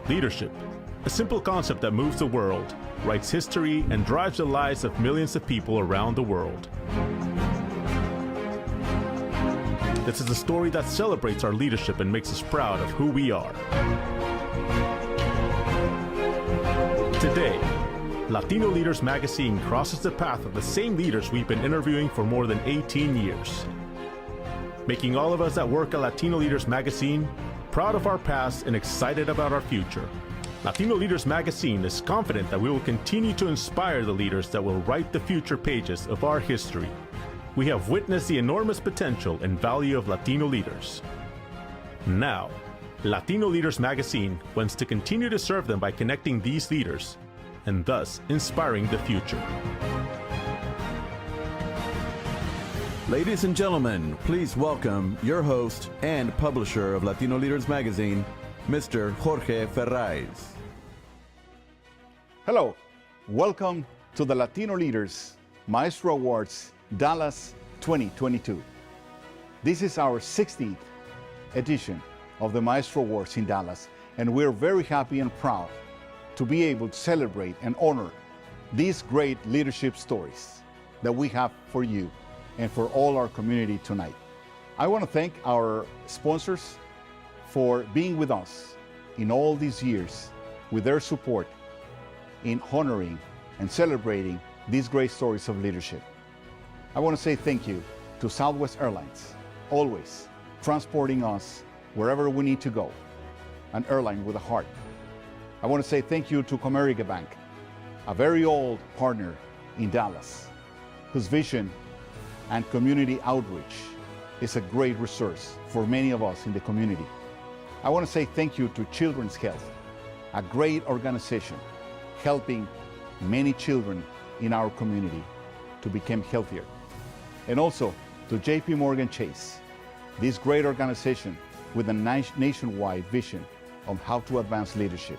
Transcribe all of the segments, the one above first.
Leadership, a simple concept that moves the world, writes history, and drives the lives of millions of people around the world. This is a story that celebrates our leadership and makes us proud of who we are. Today, Latino Leaders Magazine crosses the path of the same leaders we've been interviewing for more than 18 years, making all of us that work at Latino Leaders Magazine proud of our past and excited about our future. Latino Leaders Magazine is confident that we will continue to inspire the leaders that will write the future pages of our history. We have witnessed the enormous potential and value of Latino leaders. Now, Latino Leaders Magazine wants to continue to serve them by connecting these leaders and thus inspiring the future. Ladies and gentlemen, please welcome your host and publisher of Latino Leaders Magazine, Mr. Jorge Ferraiz. Hello, welcome to the Latino Leaders Maestro Awards Dallas 2022. This is our 16th edition of the Maestro Awards in Dallas, and we're very happy and proud to be able to celebrate and honor these great leadership stories that we have for you and for all our community tonight. I want to thank our sponsors for being with us in all these years with their support in honoring and celebrating these great stories of leadership. I want to say thank you to Southwest Airlines, always transporting us wherever we need to go, an airline with a heart. I want to say thank you to Comerica Bank, a very old partner in Dallas, whose vision and community outreach is a great resource for many of us in the community. I want to say thank you to Children's Health, a great organization helping many children in our community to become healthier. And also to JP Morgan Chase, this great organization with a nationwide vision on how to advance leadership.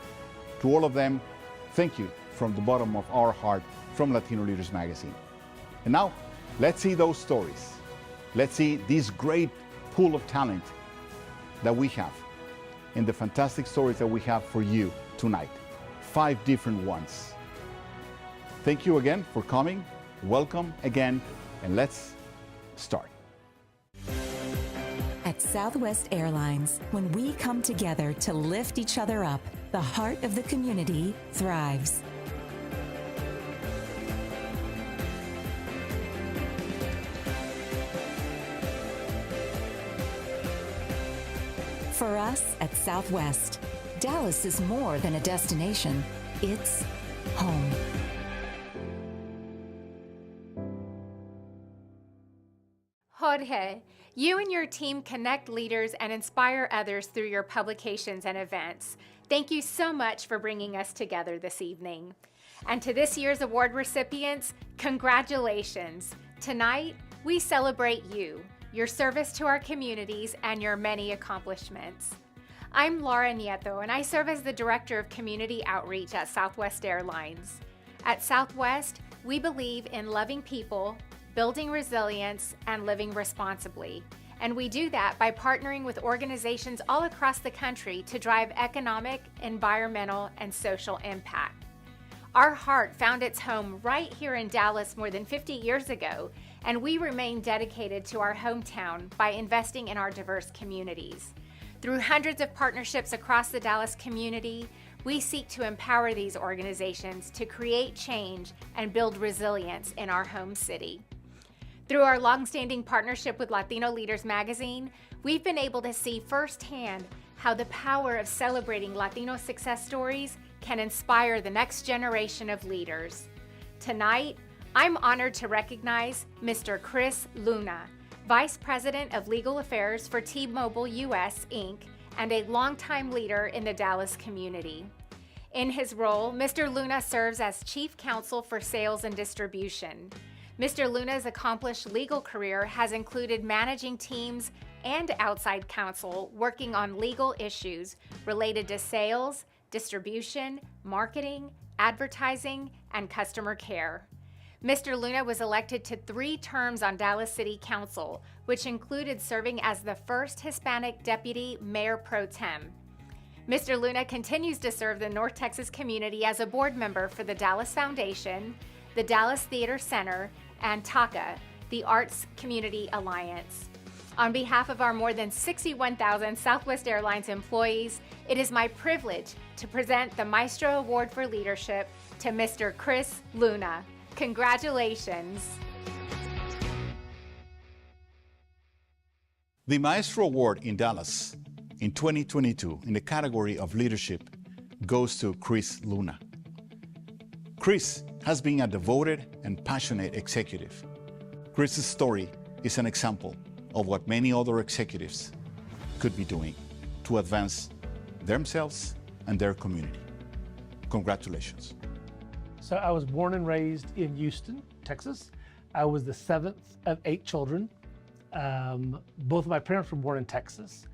To all of them, thank you from the bottom of our heart from Latino Leaders Magazine. And now, let's see those stories. Let's see this great pool of talent that we have and the fantastic stories that we have for you tonight. 5 different ones. Thank you again for coming. Welcome again, and let's start. At Southwest Airlines, when we come together to lift each other up, the heart of the community thrives. For us at Southwest, Dallas is more than a destination, it's home. Jorge, you and your team connect leaders and inspire others through your publications and events. Thank you so much for bringing us together this evening. And to this year's award recipients, congratulations. Tonight, we celebrate you, your service to our communities, and your many accomplishments. I'm Laura Nieto, and I serve as the Director of Community Outreach at Southwest Airlines. At Southwest, we believe in loving people, building resilience, and living responsibly. And we do that by partnering with organizations all across the country to drive economic, environmental, and social impact. Our heart found its home right here in Dallas more than 50 years ago, and we remain dedicated to our hometown by investing in our diverse communities. Through hundreds of partnerships across the Dallas community, we seek to empower these organizations to create change and build resilience in our home city. Through our longstanding partnership with Latino Leaders Magazine, we've been able to see firsthand how the power of celebrating Latino success stories can inspire the next generation of leaders. Tonight, I'm honored to recognize Mr. Chris Luna, Vice President of Legal Affairs for T-Mobile US, Inc., and a longtime leader in the Dallas community. In his role, Mr. Luna serves as Chief Counsel for Sales and Distribution. Mr. Luna's accomplished legal career has included managing teams and outside counsel working on legal issues related to sales, distribution, marketing, advertising, and customer care. Mr. Luna was elected to 3 terms on Dallas City Council, which included serving as the first Hispanic deputy mayor pro tem. Mr. Luna continues to serve the North Texas community as a board member for the Dallas Foundation, the Dallas Theater Center, and TACA, the Arts Community Alliance. On behalf of our more than 61,000 Southwest Airlines employees, it is my privilege to present the Maestro Award for Leadership to Mr. Chris Luna. Congratulations. The Maestro Award in Dallas in 2022 in the category of leadership goes to Chris Luna. Chris has been a devoted and passionate executive. Chris's story is an example of what many other executives could be doing to advance themselves and their community. Congratulations. So I was born and raised in Houston, Texas. I was the seventh of 8 children. Both of my parents were born in Texas,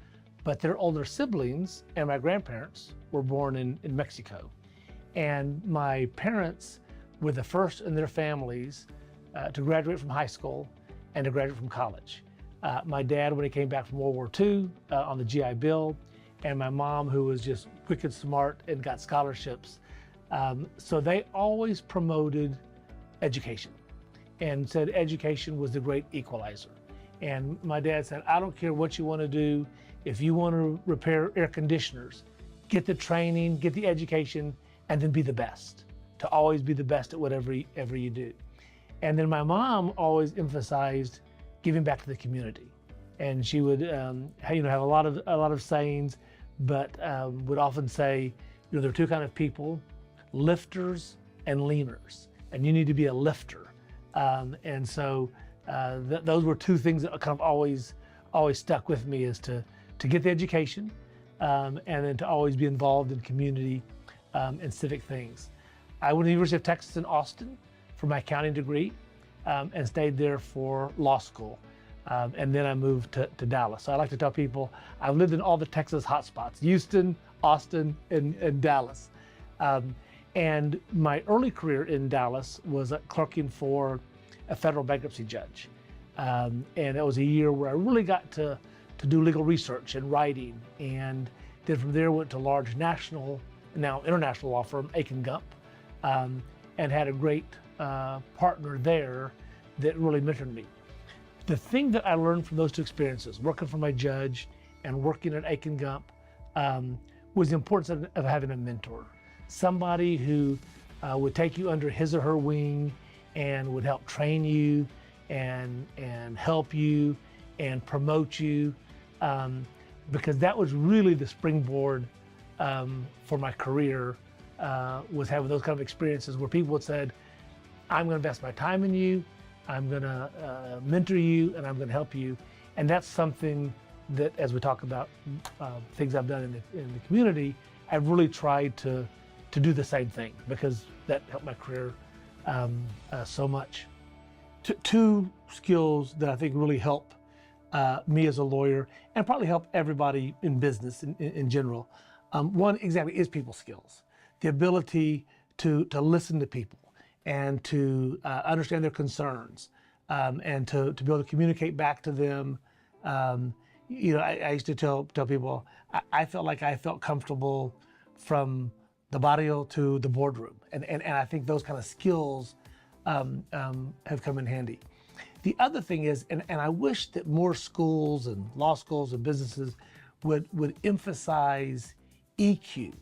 but their older siblings and my grandparents were born in Mexico. And my parents were the first in their families to graduate from high school and to graduate from college. My dad, when he came back from World War II on the GI Bill, and my mom, who was just wicked smart and got scholarships. So they always promoted education and said education was the great equalizer. And my dad said, I don't care what you want to do. If you want to repair air conditioners, get the training, get the education, and then be the best, to always be the best at whatever you do. And then my mom always emphasized giving back to the community. And she would have a lot of sayings, but would often say, there are 2 kinds of people, lifters and leaners, and you need to be a lifter. And so those were 2 things that kind of always stuck with me, is to get the education and then to always be involved in community and civic things. I went to the University of Texas in Austin for my accounting degree and stayed there for law school. And then I moved to Dallas. So I like to tell people I've lived in all the Texas hotspots, Houston, Austin, and Dallas. And my early career in Dallas was clerking for a federal bankruptcy judge. And it was a year where I really got to do legal research and writing. And then from there went to large national, now international law firm, Aiken Gump, and had a great partner there that really mentored me. The thing that I learned from those 2 experiences, working for my judge and working at Aiken Gump, was the importance of having a mentor. Somebody who would take you under his or her wing and would help train you and help you and promote you, because that was really the springboard for my career, was having those kind of experiences where people had said, I'm going to invest my time in you, I'm going to mentor you, and I'm going to help you. And that's something that, as we talk about things I've done in the community, I've really tried to do the same thing, because that helped my career so much. 2 skills that I think really help me as a lawyer, and probably help everybody in business in general. One exactly is people skills, the ability to listen to people and to understand their concerns, and to be able to communicate back to them. I used to tell people I felt like I felt comfortable from the barrio to the boardroom, and I think those kind of skills have come in handy. The other thing is, and I wish that more schools and law schools and businesses would emphasize EQ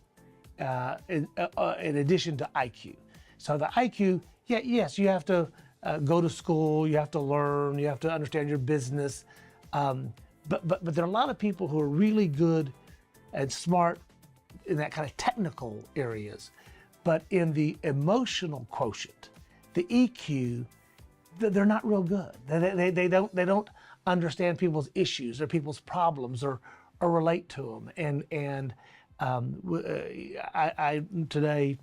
in addition to IQ. So the IQ, yes, you have to go to school, you have to learn, you have to understand your business, but there are a lot of people who are really good and smart in that kind of technical areas, but in the emotional quotient, the EQ, they're not real good. They don't understand people's issues or people's problems or relate to them. And I today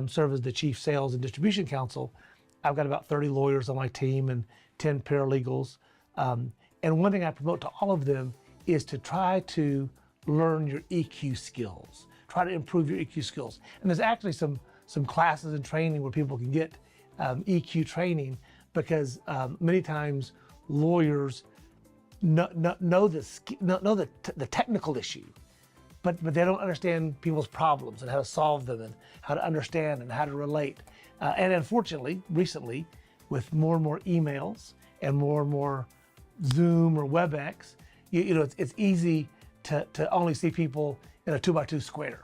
serve as the Chief Sales and Distribution Counsel. I've got about 30 lawyers on my team and 10 paralegals. And one thing I promote to all of them is to try to learn your EQ skills. Try to improve your EQ skills. And there's actually some classes and training where people can get EQ training, because many times lawyers know the technical issue, but they don't understand people's problems and how to solve them and how to understand and how to relate. And unfortunately, recently, with more and more emails and more Zoom or WebEx, you know, it's easy to only see people in a 2x2 square,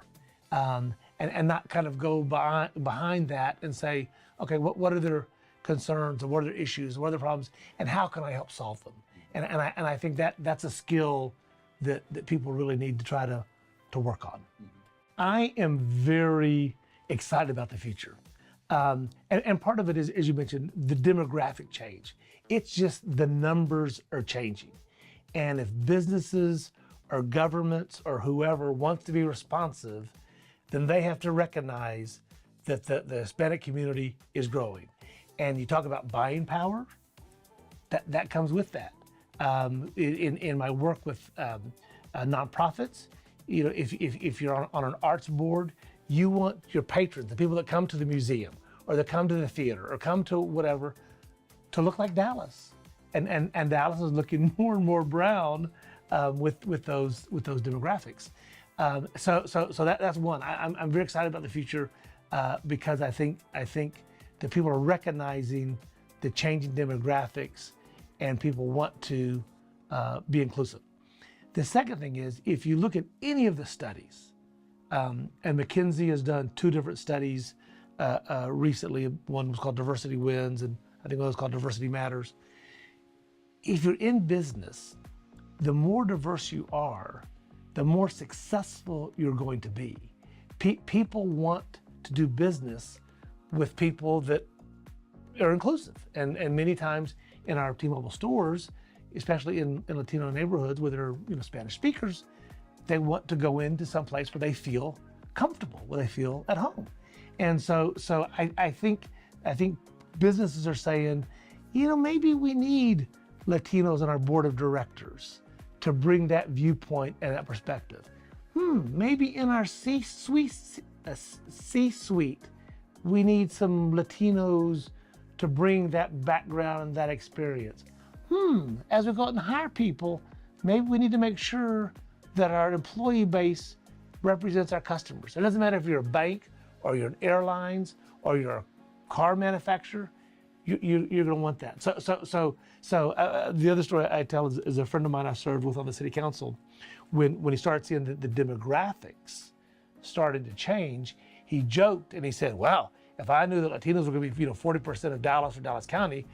and not kind of go behind that and say, okay, what are their concerns, or what are their issues, what are their problems, and how can I help solve them? And I think that's a skill that people really need to try to work on. I am very excited about the future. And part of it is, as you mentioned, the demographic change. It's just the numbers are changing. And if businesses or governments or whoever wants to be responsive, then they have to recognize that the Hispanic community is growing. And you talk about buying power, that comes with that. In my work with nonprofits, you know, if you're on an arts board, you want your patrons, the people that come to the museum or that come to the theater or come to whatever, to look like Dallas. And Dallas is looking more and more brown with those demographics. So that's one. I'm very excited about the future because I think that people are recognizing the changing demographics and people want to be inclusive. The second thing is, if you look at any of the studies, and McKinsey has done 2 different studies recently. One was called Diversity Wins, and I think one was called Diversity Matters. If you're in business, the more diverse you are, the more successful you're going to be. People want to do business with people that are inclusive. And many times in our T-Mobile stores, especially in Latino neighborhoods where there are, you know, Spanish speakers, they want to go into some place where they feel comfortable, where they feel at home. And so I think businesses are saying, you know, maybe we need Latinos on our board of directors to bring that viewpoint and that perspective. Maybe in our C-suite, we need some Latinos to bring that background and that experience. As we go out and hire people, maybe we need to make sure that our employee base represents our customers. It doesn't matter if you're a bank or you're in airlines or you're a car manufacturer, you're going to want that. So the other story I tell is a friend of mine I served with on the city council. When he started seeing the demographics started to change, he joked and he said, "Well, if I knew that Latinos were going to be 40% of Dallas or Dallas County,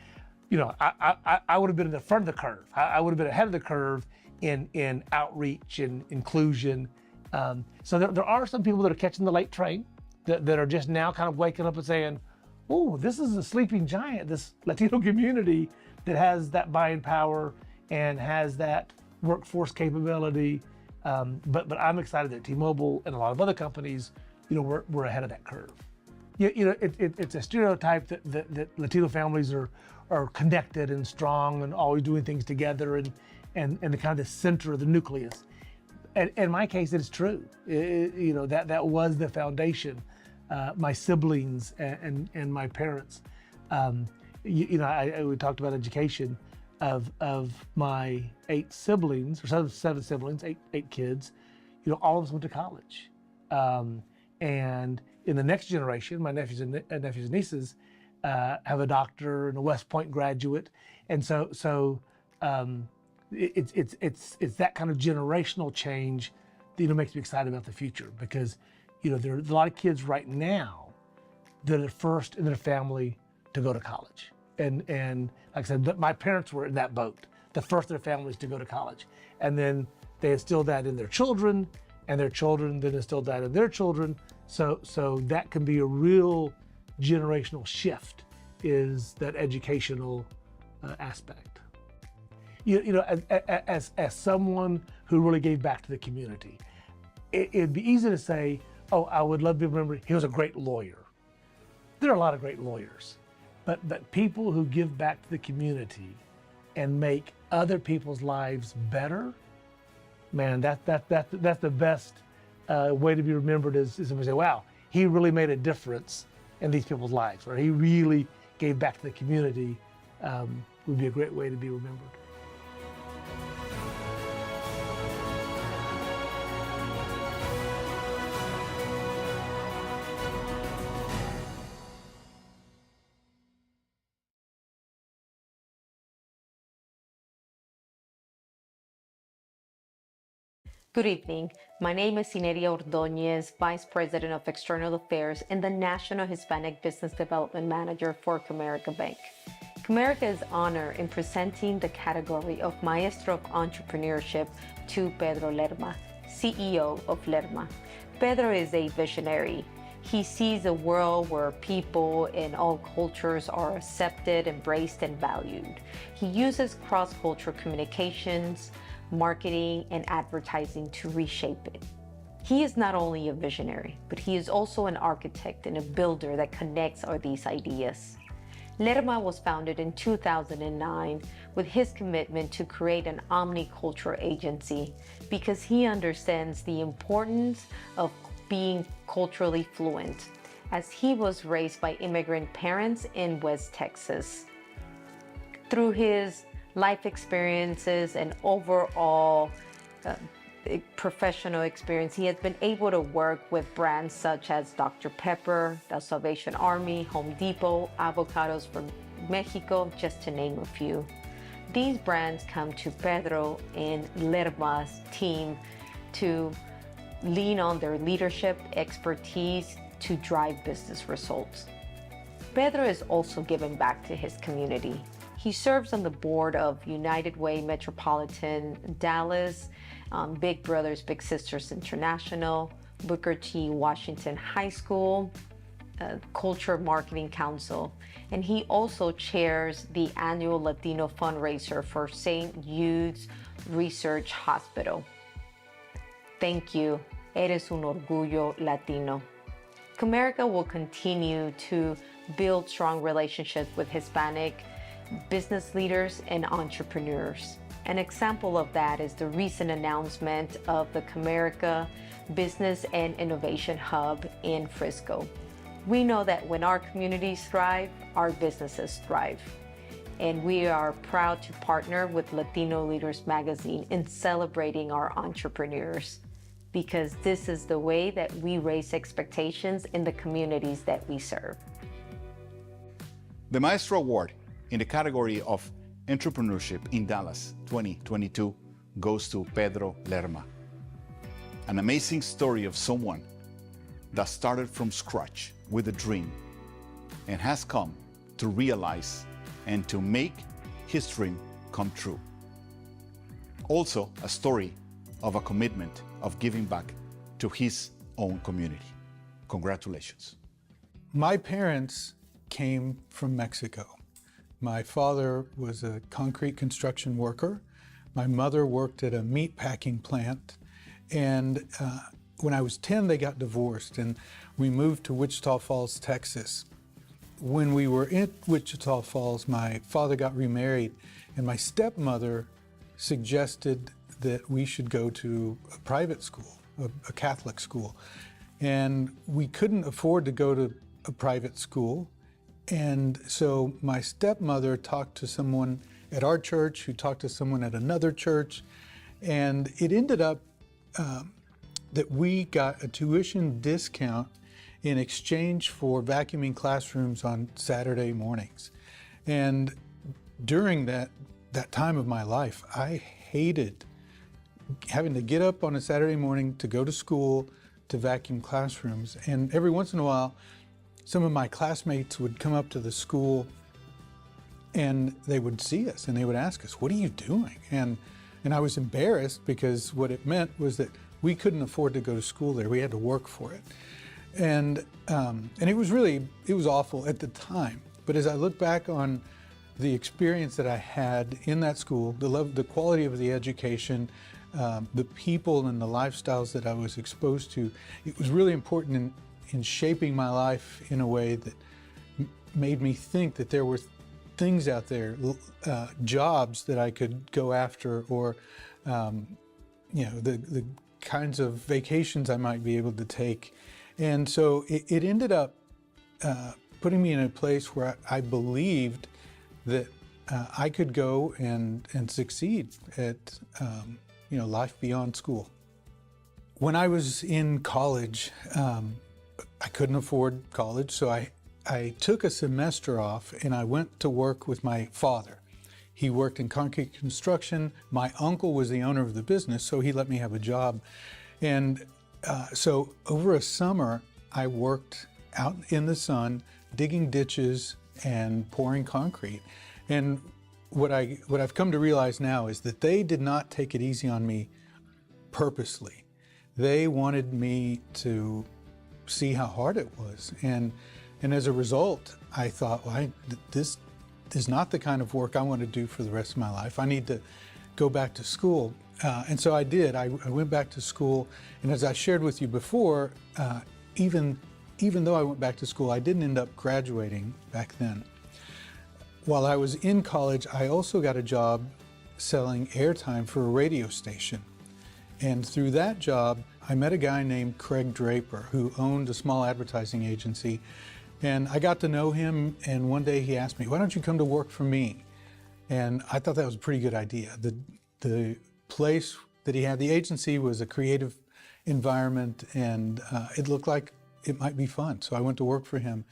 I would have been in the front of the curve. I would have been ahead of the curve in outreach and inclusion." So there are some people that are catching the late train that are just now kind of waking up and saying, "Oh, this is a sleeping giant, this Latino community that has that buying power and has that workforce capability." But I'm excited that T-Mobile and a lot of other companies, we're ahead of that curve. It's a stereotype that Latino families are connected and strong and always doing things together and the kind of the center of the nucleus. And in my case, it's true. That was the foundation. My siblings and my parents. We talked about education. Of my 8 siblings, or 7 siblings, 8 kids, all of us went to college. And in the next generation, my nephews and nieces have a doctor and a West Point graduate, and so it's that kind of generational change that makes me excited about the future, because there's a lot of kids right now that are first in their family to go to college, and like I said, my parents were in that boat, the first in their families to go to college, and then they instill that in their children, and their children then instill that in their children. So that can be a real generational shift, is that educational aspect. As someone who really gave back to the community, it'd be easy to say, "Oh, I would love to remember he was a great lawyer." There are a lot of great lawyers, but people who give back to the community and make other people's lives better, man, that's the best way to be remembered. Is somebody say, "Wow, he really made a difference in these people's lives," or "He really gave back to the community." Would be a great way to be remembered. Good evening. My name is Ineria Ordóñez, Vice President of External Affairs and the National Hispanic Business Development Manager for Comerica Bank. Comerica is honored in presenting the category of Maestro of Entrepreneurship to Pedro Lerma, CEO of Lerma. Pedro is a visionary. He sees a world where people in all cultures are accepted, embraced, and valued. He uses cross-cultural communications, marketing, and advertising to reshape it. He is not only a visionary, but he is also an architect and a builder that connects all these ideas. Lerma was founded in 2009 with his commitment to create an omnicultural agency because he understands the importance of being culturally fluent, as he was raised by immigrant parents in West Texas. Through his life experiences and overall professional experience, he has been able to work with brands such as Dr. Pepper, the Salvation Army, Home Depot, Avocados from Mexico, just to name a few. These brands come to Pedro and Lerma's team to lean on their leadership expertise to drive business results. Pedro is also giving back to his community. He serves on the board of United Way Metropolitan Dallas, Big Brothers Big Sisters International, Booker T. Washington High School, Culture Marketing Council, and he also chairs the annual Latino fundraiser for St. Jude's Research Hospital. Thank you. Eres un orgullo latino. Comerica will continue to build strong relationships with Hispanic business leaders and entrepreneurs. An example of that is the recent announcement of the Comerica Business and Innovation Hub in Frisco. We know that when our communities thrive, our businesses thrive. And we are proud to partner with Latino Leaders Magazine in celebrating our entrepreneurs, because this is the way that we raise expectations in the communities that we serve. The Maestro Award in the category of Entrepreneurship in Dallas 2022 goes to Pedro Lerma. An amazing story of someone that started from scratch with a dream and has come to realize and to make his dream come true. Also, a story of a commitment of giving back to his own community. Congratulations. My parents came from Mexico. My father was a concrete construction worker. My mother worked at a meat packing plant. And when I was 10, they got divorced and we moved to Wichita Falls, Texas. When we were in Wichita Falls, my father got remarried and my stepmother suggested that we should go to a private school, a Catholic school. And we couldn't afford to go to a private school. And so my stepmother talked to someone at our church who talked to someone at another church. And it ended up that we got a tuition discount in exchange for vacuuming classrooms on Saturday mornings. And during that time of my life, I hated having to get up on a Saturday morning to go to school to vacuum classrooms. And every once in a while, some of my classmates would come up to the school and they would see us and they would ask us, "What are you doing?" And I was embarrassed because what it meant was that we couldn't afford to go to school there. We had to work for it. And it was awful at the time. But as I look back on the experience that I had in that school, the quality of the education, the people and the lifestyles that I was exposed to, it was really important in shaping my life in a way that made me think that there were things out there, jobs that I could go after, or the kinds of vacations I might be able to take. And so it ended up putting me in a place where I believed that I could go and succeed at life beyond school. When I was in college, I couldn't afford college, so I took a semester off and I went to work with my father. He worked in concrete construction. My uncle was the owner of the business, so he let me have a job. And so over a summer, I worked out in the sun, digging ditches and pouring concrete. And what I've come to realize now is that they did not take it easy on me purposely. They wanted me to see how hard it was. And as a result, I thought, well, this is not the kind of work I want to do for the rest of my life. I need to go back to school. And so I did. I went back to school. And as I shared with you before, even though I went back to school, I didn't end up graduating back then. While I was in college, I also got a job selling airtime for a radio station. And through that job, I met a guy named Craig Draper, who owned a small advertising agency. And I got to know him, and one day he asked me, why don't you come to work for me? And I thought that was a pretty good idea. The place that he had, the agency, was a creative environment, and it looked like it might be fun. So I went to work for him.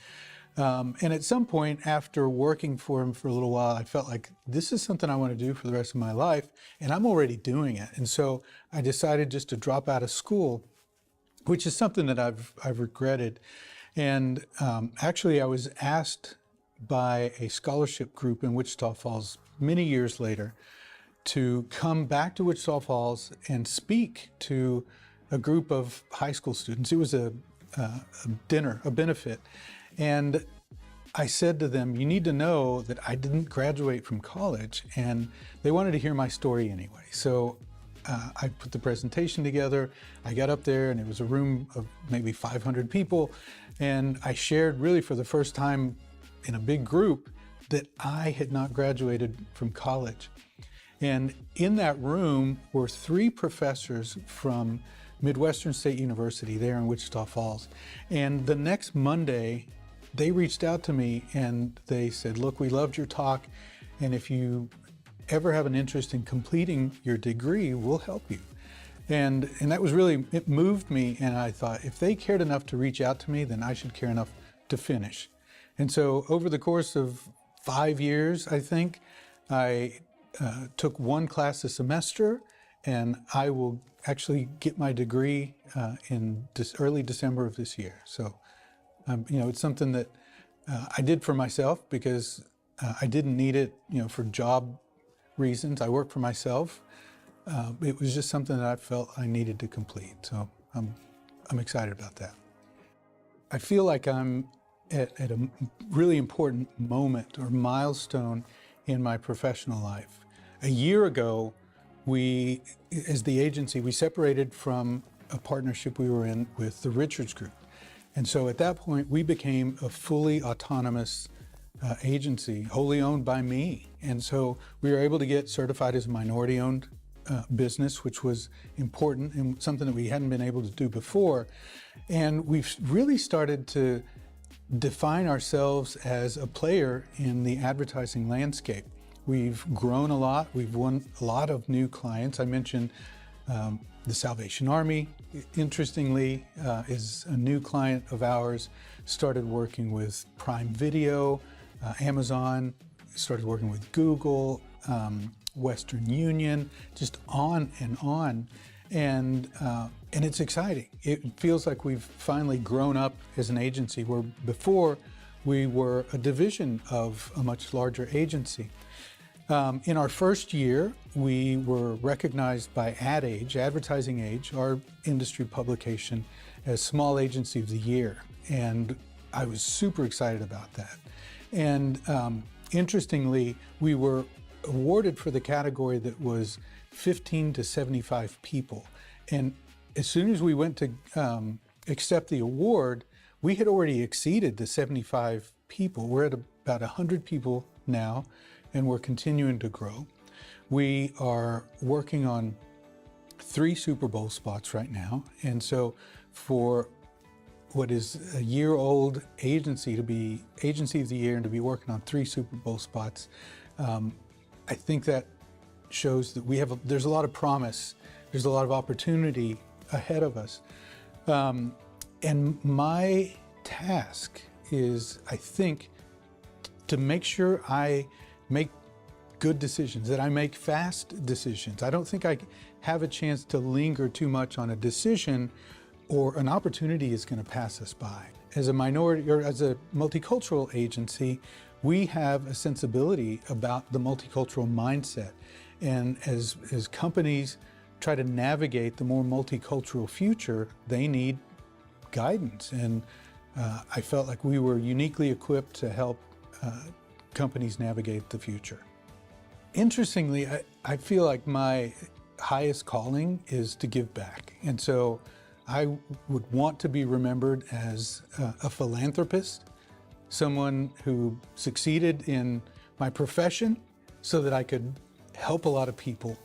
And at some point after working for him for a little while, I felt like this is something I want to do for the rest of my life, and I'm already doing it. And so I decided just to drop out of school, which is something that I've regretted. And actually I was asked by a scholarship group in Wichita Falls many years later to come back to Wichita Falls and speak to a group of high school students. It was a dinner, a benefit. And I said to them, you need to know that I didn't graduate from college, and they wanted to hear my story anyway. So I put the presentation together. I got up there, and it was a room of maybe 500 people, and I shared really for the first time in a big group that I had not graduated from college. And in that room were 3 professors from Midwestern State University there in Wichita Falls. And the next Monday, they reached out to me and they said, look, we loved your talk, and if you ever have an interest in completing your degree, we'll help you. And that was really, it moved me, and I thought, if they cared enough to reach out to me, then I should care enough to finish. And so over the course of 5 years, I think, I took 1 class a semester, and I will actually get my degree in early December of this year. So, it's something that I did for myself because I didn't need it, for job reasons. I work for myself. It was just something that I felt I needed to complete. So I'm excited about that. I feel like I'm at a really important moment or milestone in my professional life. A year ago, we, as the agency, we separated from a partnership we were in with the Richards Group. And so at that point, we became a fully autonomous agency, wholly owned by me. And so we were able to get certified as a minority-owned business, which was important and something that we hadn't been able to do before. And we've really started to define ourselves as a player in the advertising landscape. We've grown a lot. We've won a lot of new clients. I mentioned the Salvation Army, interestingly, is a new client of ours. Started working with Prime Video, Amazon, started working with Google, Western Union, just on and on. And it's exciting. It feels like we've finally grown up as an agency, where before we were a division of a much larger agency. In our first year, we were recognized by Ad Age, Advertising Age, our industry publication, as Small Agency of the Year. And I was super excited about that. And interestingly, we were awarded for the category that was 15 to 75 people. And as soon as we went to accept the award, we had already exceeded the 75 people. We're at about 100 people now, and we're continuing to grow. We are working on 3 Super Bowl spots right now. And so for what is a year-old agency to be Agency of the Year and to be working on 3 Super Bowl spots, I think that shows that there's a lot of promise, there's a lot of opportunity ahead of us. And my task is, I think, to make sure I make good decisions, that I make fast decisions. I don't think I have a chance to linger too much on a decision, or an opportunity is going to pass us by. As a minority or as a multicultural agency, we have a sensibility about the multicultural mindset. And as companies try to navigate the more multicultural future, they need guidance. And I felt like we were uniquely equipped to help companies navigate the future. Interestingly, I feel like my highest calling is to give back. And so I would want to be remembered as a philanthropist, someone who succeeded in my profession so that I could help a lot of people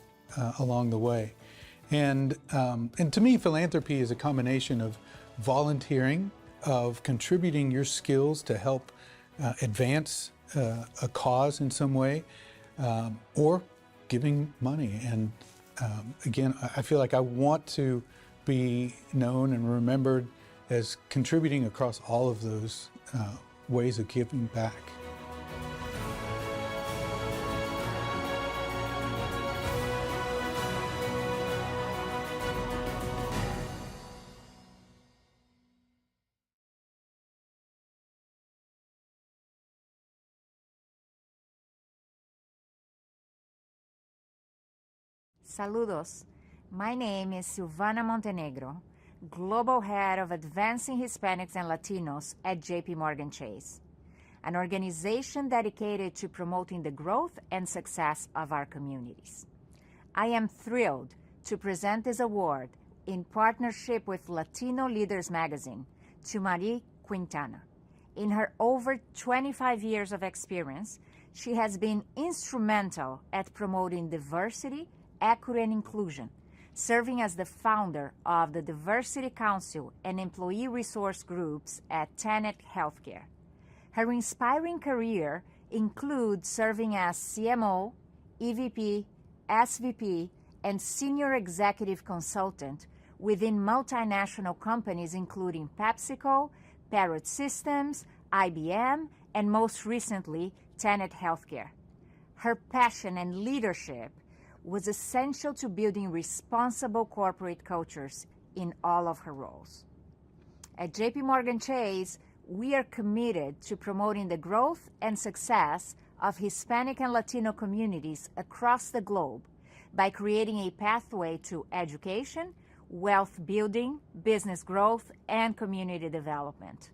along the way. And to me, philanthropy is a combination of volunteering, of contributing your skills to help advance a cause in some way, or giving money. And again, I feel like I want to be known and remembered as contributing across all of those ways of giving back. Saludos. My name is Silvana Montenegro, Global Head of Advancing Hispanics and Latinos at JP Morgan Chase, an organization dedicated to promoting the growth and success of our communities. I am thrilled to present this award in partnership with Latino Leaders Magazine to Marie Quintana. In her over 25 years of experience, she has been instrumental at promoting diversity, equity, and inclusion, serving as the founder of the Diversity Council and Employee Resource Groups at Tenet Healthcare. Her inspiring career includes serving as CMO, EVP, SVP, and Senior Executive Consultant within multinational companies including PepsiCo, Parrot Systems, IBM, and most recently, Tenet Healthcare. Her passion and leadership was essential to building responsible corporate cultures in all of her roles. At JP Morgan Chase, we are committed to promoting the growth and success of Hispanic and Latino communities across the globe by creating a pathway to education, wealth building, business growth, and community development.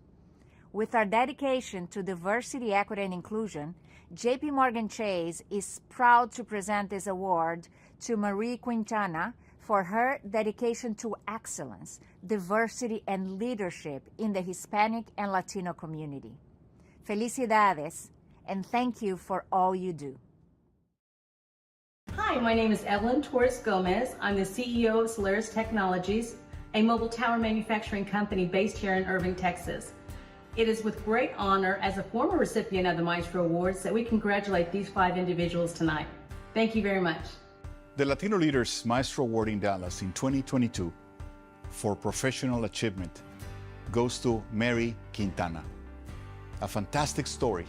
With our dedication to diversity, equity, and inclusion, JP Morgan Chase is proud to present this award to Marie Quintana for her dedication to excellence, diversity, and leadership in the Hispanic and Latino community. Felicidades, and thank you for all you do. Hi, my name is Evelyn Torres Gomez. I'm the CEO of Solaris Technologies, a mobile tower manufacturing company based here in Irving, Texas. It is with great honor as a former recipient of the Maestro Awards that we congratulate these 5 individuals tonight. Thank you very much. The Latino Leaders Maestro Award in Dallas in 2022 for professional achievement goes to Mary Quintana. A fantastic story,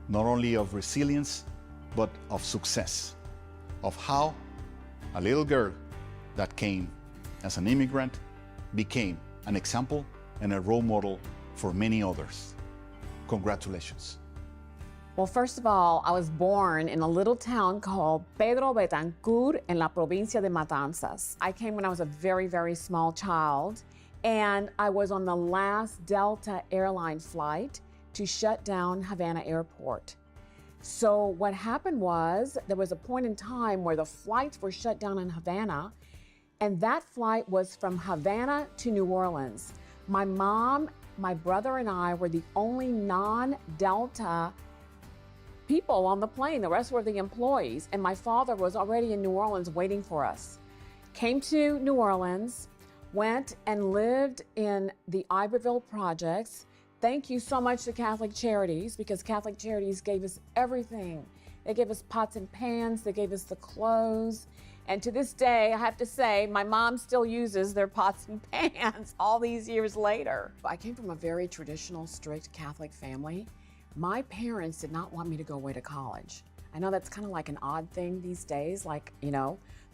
not only of resilience, but of success, of how a little girl that came as an immigrant became an example and a role model for many others. Congratulations. Well, first of all, I was born in a little town called Pedro Betancur en la provincia de Matanzas. I came when I was a very, very small child, and I was on the last Delta airline flight to shut down Havana Airport. So what happened was there was a point in time where the flights were shut down in Havana, and that flight was from Havana to New Orleans. My mom, my brother, and I were the only non-Delta people on the plane. The rest were the employees, and my father was already in New Orleans waiting for us. Came to New Orleans, went and lived in the Iberville projects. Thank you so much to Catholic Charities, because Catholic Charities gave us everything. They gave us pots and pans, they gave us the clothes. And to this day, I have to say, my mom still uses their pots and pans all these years later. I came from a very traditional, strict Catholic family. My parents did not want me to go away to college. I know that's kind of like an odd thing these days, like,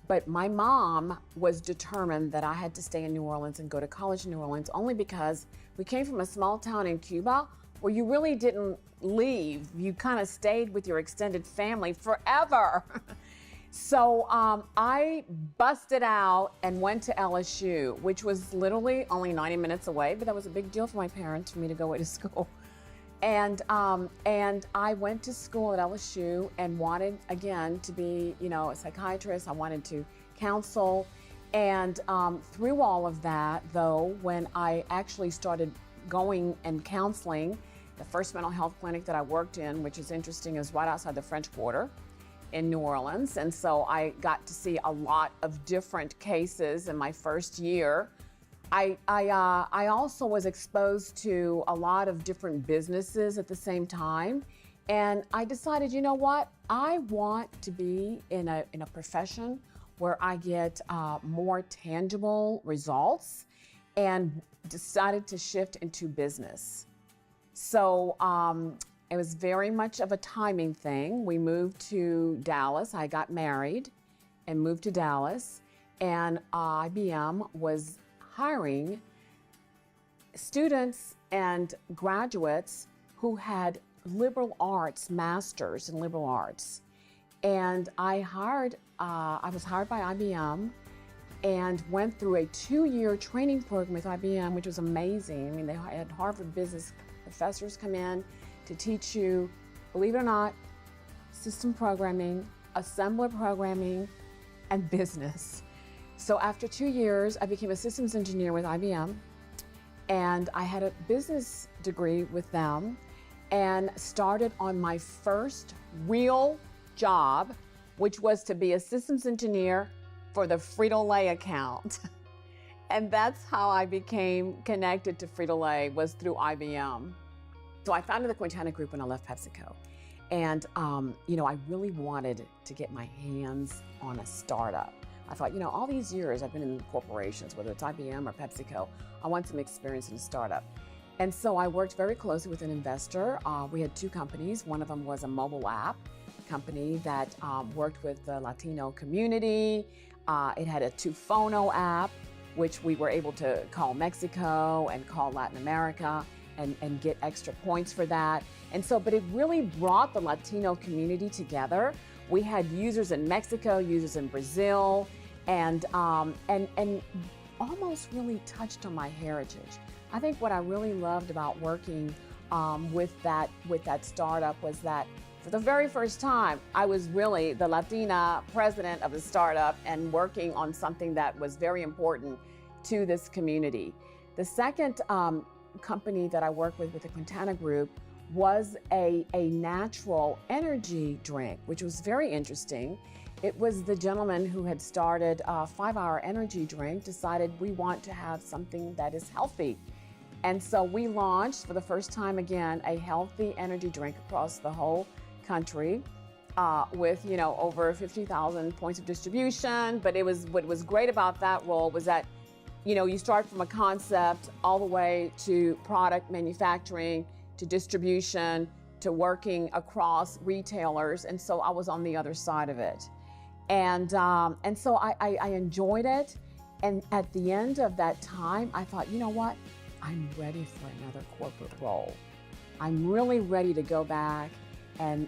but my mom was determined that I had to stay in New Orleans and go to college in New Orleans, only because we came from a small town in Cuba where you really didn't leave. You kind of stayed with your extended family forever. So I busted out and went to LSU, which was literally only 90 minutes away, but that was a big deal for my parents for me to go away to school. And I went to school at LSU and wanted, again, to be, a psychiatrist. I wanted to counsel. And through all of that, though, when I actually started going and counseling, the first mental health clinic that I worked in, which is interesting, is right outside the French Quarter in New Orleans. And so I got to see a lot of different cases in my first year. I also was exposed to a lot of different businesses at the same time. And I decided, you know what? I want to be in a profession where I get more tangible results, and decided to shift into business. So it was very much of a timing thing. We moved to Dallas. I got married and moved to Dallas, and IBM was hiring students and graduates who had liberal arts, masters in liberal arts. And I was hired by IBM and went through a 2-year training program with IBM, which was amazing. I mean, they had Harvard business professors come in to teach you, believe it or not, system programming, assembler programming, and business. So after 2 years, I became a systems engineer with IBM, and I had a business degree with them, and started on my first real job, which was to be a systems engineer for the Frito-Lay account. And that's how I became connected to Frito-Lay, was through IBM. So I founded the Quintana Group when I left PepsiCo. And, I really wanted to get my hands on a startup. I thought, all these years I've been in corporations, whether it's IBM or PepsiCo, I want some experience in a startup. And so I worked very closely with an investor. We had 2 companies. One of them was a mobile app company that worked with the Latino community. It had a Tufono app, which we were able to call Mexico and call Latin America and get extra points for that. And so, but it really brought the Latino community together. We had users in Mexico, users in Brazil, and almost really touched on my heritage. I think what I really loved about working with that startup was that for the very first time, I was really the Latina president of the startup and working on something that was very important to this community. The second company that I worked with the Quintana Group, was a natural energy drink, which was very interesting. It was the gentleman who had started a 5-hour energy drink, decided we want to have something that is healthy. And so we launched for the first time again a healthy energy drink across the whole country with over 50,000 points of distribution. But what was great about that role was that you start from a concept all the way to product manufacturing, to distribution, to working across retailers. And so I was on the other side of it. And so I enjoyed it. And at the end of that time, I thought, you know what? I'm ready for another corporate role. I'm really ready to go back and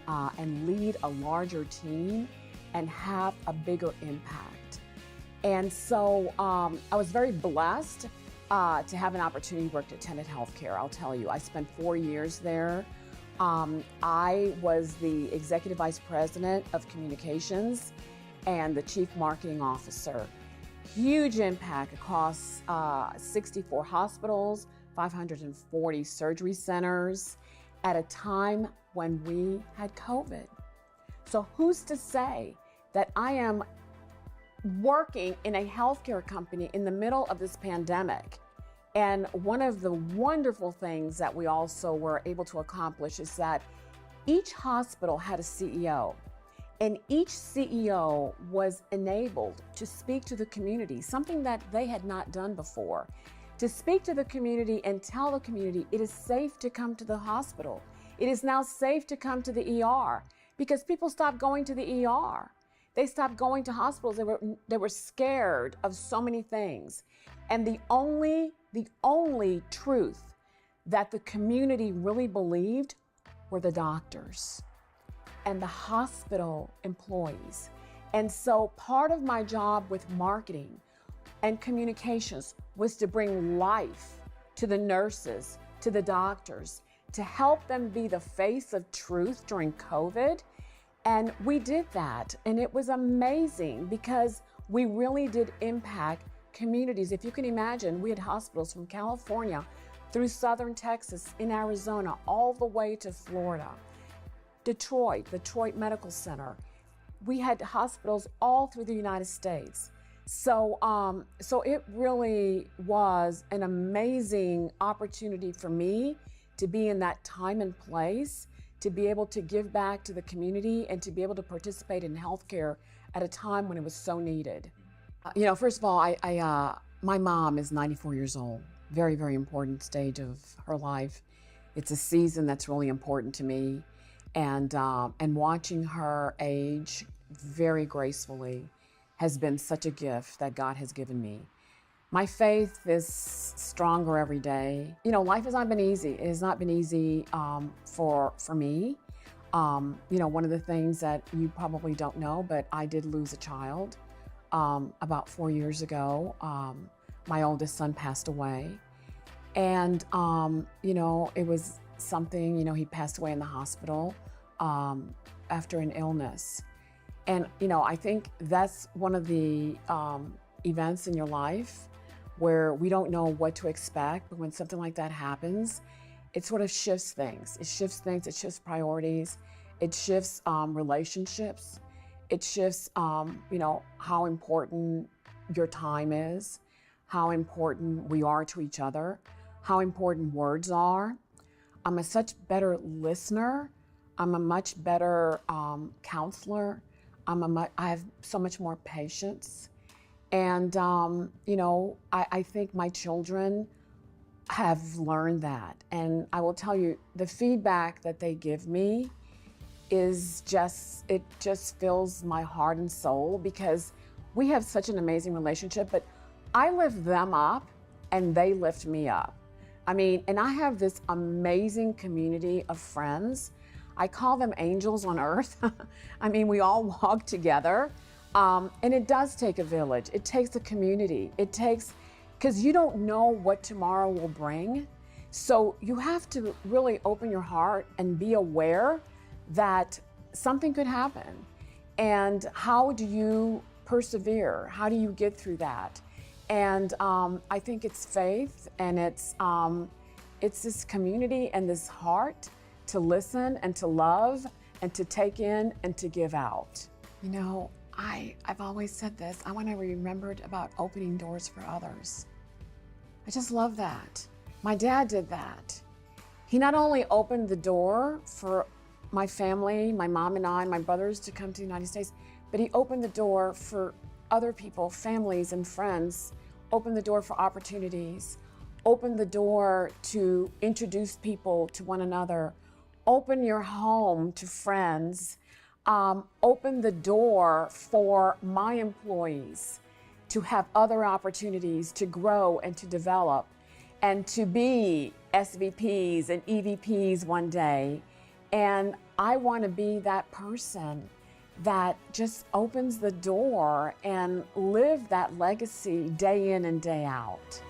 lead a larger team and have a bigger impact. And so I was very blessed to have an opportunity to work at Tenet Healthcare. I'll tell you, I spent 4 years there. I was the Executive Vice President of Communications and the Chief Marketing Officer. Huge impact across 64 hospitals, 540 surgery centers at a time when we had COVID. So who's to say that I am working in a healthcare company in the middle of this pandemic? And one of the wonderful things that we also were able to accomplish is that each hospital had a CEO, and each CEO was enabled to speak to the community, something that they had not done before, to speak to the community and tell the community it is safe to come to the hospital. It is now safe to come to the ER. because people stopped going to the ER. They stopped going to hospitals. They were scared of so many things. And the only truth that the community really believed were the doctors and the hospital employees. And so part of my job with marketing and communications was to bring life to the nurses, to the doctors, to help them be the face of truth during COVID. And we did that, and it was amazing because we really did impact communities. If you can imagine, we had hospitals from California through southern Texas, in Arizona, all the way to Florida. Detroit Medical Center. We had hospitals all through the United States. So it really was an amazing opportunity for me to be in that time and place, to be able to give back to the community and to be able to participate in healthcare at a time when it was so needed. First of all, my mom is 94 years old. Very, very important stage of her life. It's a season that's really important to me. And watching her age very gracefully has been such a gift that God has given me. My faith is stronger every day. Life has not been easy. It has not been easy for me. One of the things that you probably don't know, but I did lose a child about 4 years ago. My oldest son passed away. And, it was something, he passed away in the hospital after an illness. And, I think that's one of the events in your life where we don't know what to expect, but when something like that happens, it sort of shifts things. It shifts priorities, it shifts relationships, it shifts, how important your time is, how important we are to each other, how important words are. I'm a such better listener. I'm a much better counselor. I have so much more patience. And, I think my children have learned that. And I will tell you, the feedback that they give me is it just fills my heart and soul because we have such an amazing relationship, but I lift them up and they lift me up. And I have this amazing community of friends. I call them angels on earth. We all walk together. And it does take a village. It takes a community. Because you don't know what tomorrow will bring. So you have to really open your heart and be aware that something could happen. And how do you persevere? How do you get through that? And I think it's faith, and it's this community and this heart to listen and to love and to take in and to give out. I've always said this, I want to be remembered about opening doors for others. I just love that. My dad did that. He not only opened the door for my family, my mom and I, my brothers to come to the United States, but he opened the door for other people, families and friends, opened the door for opportunities, opened the door to introduce people to one another, open your home to friends, open the door for my employees to have other opportunities to grow and to develop and to be SVPs and EVPs one day. And I want to be that person that just opens the door and live that legacy day in and day out.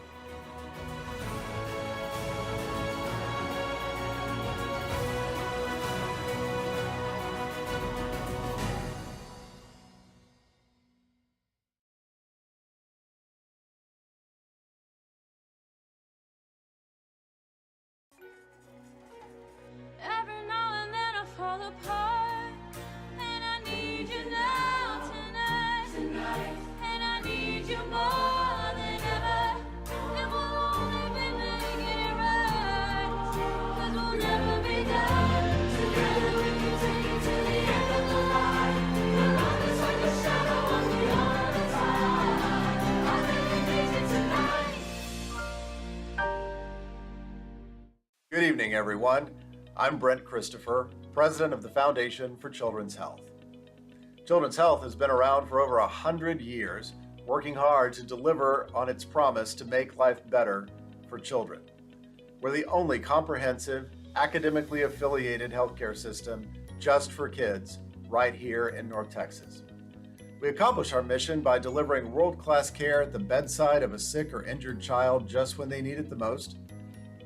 Every now and then I fall apart, and I need you now tonight, and I need you more than ever, and we'll only be making it right, 'cause we'll never be done. Together we can take it to the end of the line. We're on this like a shadow on the other side. I really need you tonight. Good evening, everyone. I'm Brent Christopher, president of the Foundation for Children's Health. Children's Health has been around for over 100 years, working hard to deliver on its promise to make life better for children. We're the only comprehensive, academically affiliated healthcare system just for kids right here in North Texas. We accomplish our mission by delivering world-class care at the bedside of a sick or injured child just when they need it the most,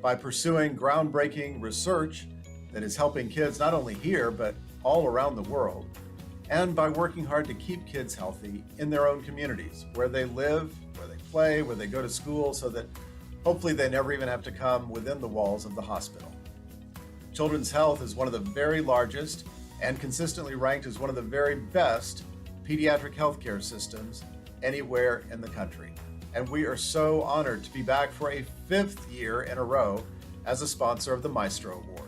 by pursuing groundbreaking research that is helping kids not only here, but all around the world, and by working hard to keep kids healthy in their own communities, where they live, where they play, where they go to school, so that hopefully they never even have to come within the walls of the hospital. Children's Health is one of the very largest and consistently ranked as one of the very best pediatric healthcare systems anywhere in the country. And we are so honored to be back for a 5th year in a row as a sponsor of the Maestro Awards.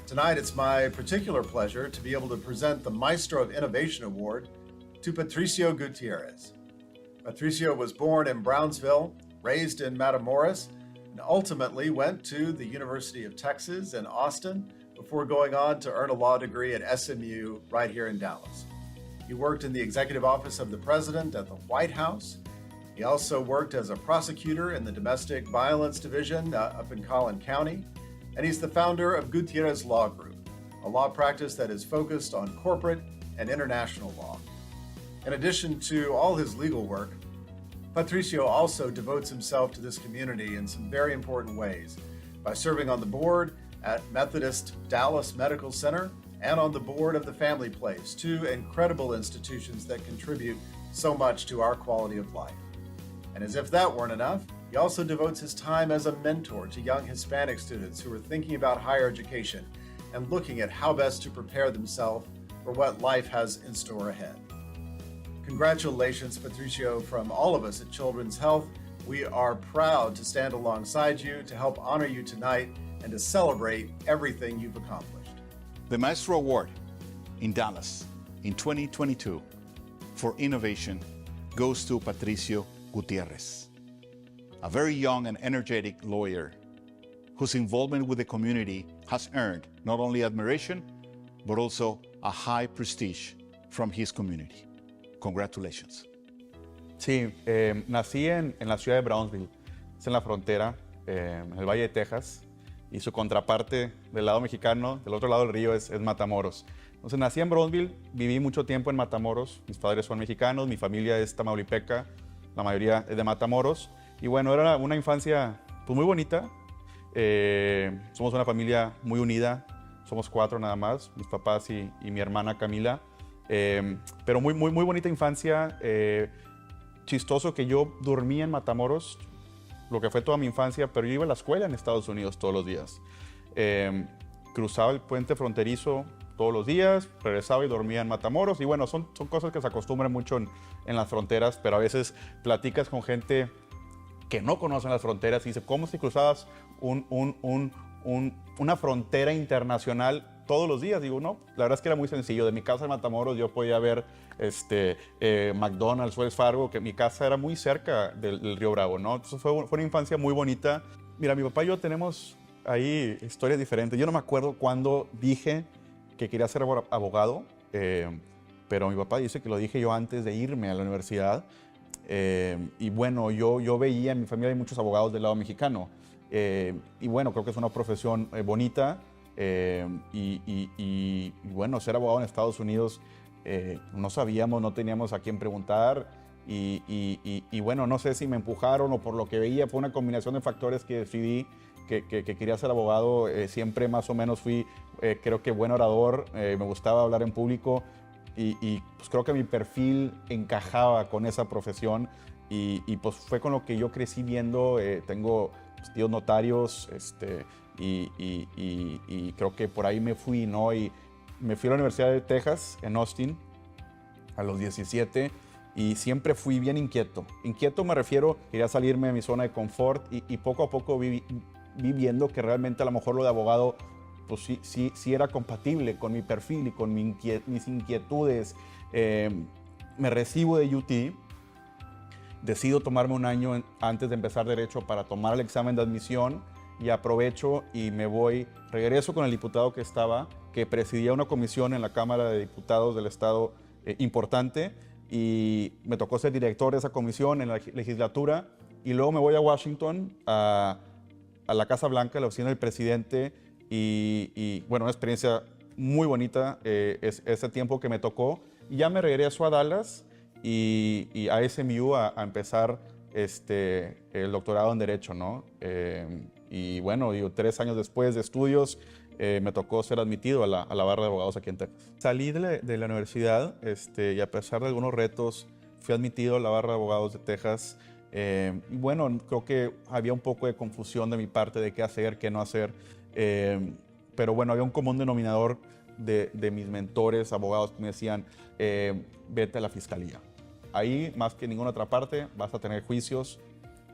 Tonight, it's my particular pleasure to be able to present the Maestro of Innovation Award to Patricio Gutierrez. Patricio was born in Brownsville, raised in Matamoros, and ultimately went to the University of Texas in Austin before going on to earn a law degree at SMU right here in Dallas. He worked in the executive office of the president at the White House. He also worked as a prosecutor in the Domestic Violence Division up in Collin County. And he's the founder of Gutierrez Law Group, a law practice that is focused on corporate and international law. In addition to all his legal work, Patricio also devotes himself to this community in some very important ways by serving on the board at Methodist Dallas Medical Center and on the board of the Family Place, 2 incredible institutions that contribute so much to our quality of life. And as if that weren't enough, he also devotes his time as a mentor to young Hispanic students who are thinking about higher education and looking at how best to prepare themselves for what life has in store ahead. Congratulations, Patricio, from all of us at Children's Health. We are proud to stand alongside you to help honor you tonight and to celebrate everything you've accomplished. The Maestro Award in Dallas in 2022 for innovation goes to Patricio Gutierrez, a very young and energetic lawyer whose involvement with the community has earned not only admiration, but also a high prestige from his community. Congratulations. Sí, nací en la ciudad de Brownsville, es en la frontera, en el Valle de Texas, y su contraparte del lado mexicano, del otro lado del río, es Matamoros. Entonces nací en Brownsville, viví mucho tiempo en Matamoros, mis padres son mexicanos, mi familia es tamaulipeca, la mayoría es de Matamoros, y bueno, era una infancia pues, muy bonita. Somos una familia muy unida, somos 4 nada más, mis papás y mi hermana Camila. Pero muy bonita infancia, chistoso que yo dormía en Matamoros, lo que fue toda mi infancia, pero yo iba a la escuela en Estados Unidos todos los días. Cruzaba el puente fronterizo todos los días, regresaba y dormía en Matamoros, y bueno, son cosas que se acostumbran mucho en las fronteras, pero a veces platicas con gente que no conocen las fronteras y dice, ¿cómo si cruzabas una frontera internacional todos los días? Digo, no, la verdad es que era muy sencillo. De mi casa en Matamoros yo podía ver McDonald's, Wells Fargo, que mi casa era muy cerca del Río Bravo, ¿no? Entonces fue una infancia muy bonita. Mira, mi papá y yo tenemos ahí historias diferentes. Yo no me acuerdo cuándo dije que quería ser abogado, pero mi papá dice que lo dije yo antes de irme a la universidad. Y bueno, yo veía en mi familia hay muchos abogados del lado mexicano. Y bueno, creo que es una profesión bonita. Y bueno, ser abogado en Estados Unidos, no sabíamos, no teníamos a quién preguntar. Y bueno, no sé si me empujaron o por lo que veía, fue una combinación de factores que decidí que quería ser abogado. Siempre más o menos fui, creo que buen orador, me gustaba hablar en público. Y pues creo que mi perfil encajaba con esa profesión y pues fue con lo que yo crecí viendo. Tengo pues, tíos notarios y creo que por ahí me fui, ¿no? Y me fui a la Universidad de Texas en Austin a los 17 y siempre fui bien inquieto. Inquieto me refiero, quería salirme de mi zona de confort y poco a poco vi viendo que realmente a lo mejor lo de abogado pues sí era compatible con mi perfil y con mis inquietudes. Me recibo de UT, decido tomarme un año antes de empezar Derecho para tomar el examen de admisión y aprovecho y me voy, regreso con el diputado que presidía una comisión en la Cámara de Diputados del Estado importante, y me tocó ser director de esa comisión en la legislatura, y luego me voy a Washington, a la Casa Blanca, a la oficina del presidente, y bueno, una experiencia muy bonita ese tiempo que me tocó, y ya me regreso a Dallas y a SMU a empezar el doctorado en Derecho, ¿no? Y bueno, digo, 3 años después de estudios, me tocó ser admitido a la barra de abogados aquí en Texas. Salí de la universidad y a pesar de algunos retos, fui admitido a la barra de abogados de Texas. Y bueno, creo que había un poco de confusión de mi parte de qué hacer, qué no hacer. Pero bueno, había un común denominador de mis mentores, abogados, que me decían, vete a la fiscalía. Ahí, más que en ninguna otra parte, vas a tener juicios,